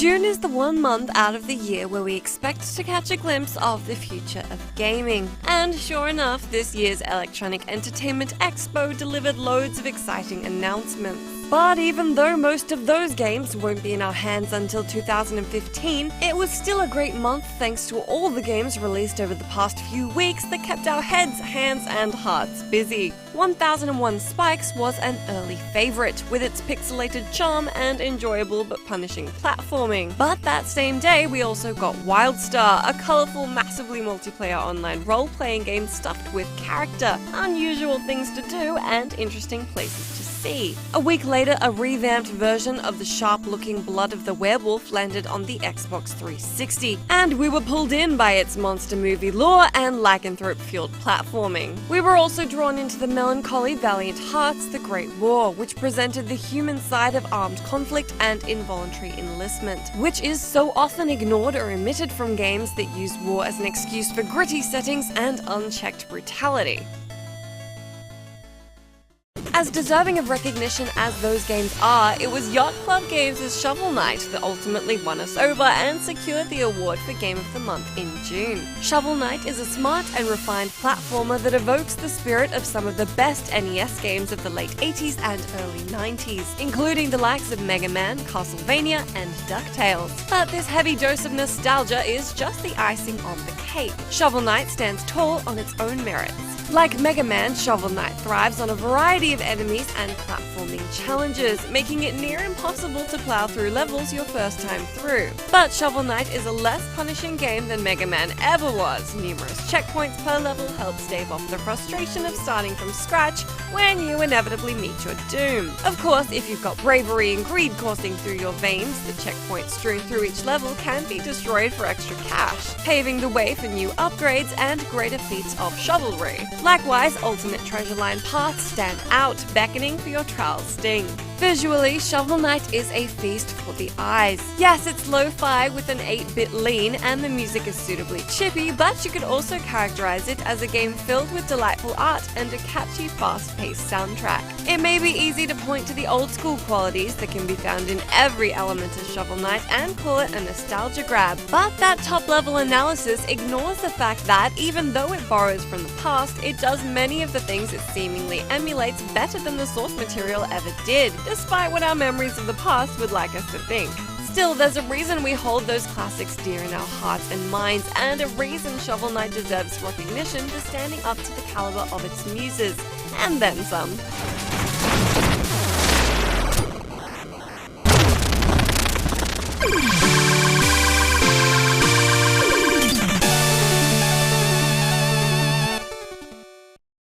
June is the one month out of the year where we expect to catch a glimpse of the future of gaming. And sure enough, this year's Electronic Entertainment Expo delivered loads of exciting announcements. But even though most of those games won't be in our hands until 2015, it was still a great month thanks to all the games released over the past few weeks that kept our heads, hands, and hearts busy. 1001 Spikes was an early favorite, with its pixelated charm and enjoyable but punishing platforming. But that same day, we also got WILDSTAR, a colorful, massively multiplayer online role-playing game stuffed with character, unusual things to do, and interesting places to see. A week later, a revamped version of the sharp-looking Blood of the Werewolf landed on the Xbox 360, and we were pulled in by its monster movie lore and lycanthrope-fueled platforming. We were also drawn into the melancholy Valiant Hearts: The Great War, which presented the human side of armed conflict and involuntary enlistment, which is so often ignored or omitted from games that use war as an excuse for gritty settings and unchecked brutality. As deserving of recognition as those games are, it was Yacht Club Games' Shovel Knight that ultimately won us over and secured the award for Game of the Month in June. Shovel Knight is a smart and refined platformer that evokes the spirit of some of the best NES games of the late 80s and early 90s, including the likes of Mega Man, Castlevania, and DuckTales. But this heavy dose of nostalgia is just the icing on the cake. Shovel Knight stands tall on its own merits. Like Mega Man, Shovel Knight thrives on a variety of enemies and platforming challenges, making it near impossible to plow through levels your first time through. But Shovel Knight is a less punishing game than Mega Man ever was. Numerous checkpoints per level help stave off the frustration of starting from scratch when you inevitably meet your doom. Of course, if you've got bravery and greed coursing through your veins, the checkpoints strewn through each level can be destroyed for extra cash, paving the way for new upgrades and greater feats of shovelry. Likewise, alternate treasure line paths stand out, beckoning for your trial's sting. Visually, Shovel Knight is a feast for the eyes. Yes, it's lo-fi with an 8-bit lean and the music is suitably chippy, but you could also characterize it as a game filled with delightful art and a catchy, fast-paced soundtrack. It may be easy to point to the old-school qualities that can be found in every element of Shovel Knight and call it a nostalgia grab, but that top-level analysis ignores the fact that even though it borrows from the past, it does many of the things it seemingly emulates better than the source material ever did, despite what our memories of the past would like us to think. Still, there's a reason we hold those classics dear in our hearts and minds, and a reason Shovel Knight deserves recognition for standing up to the caliber of its muses, and then some.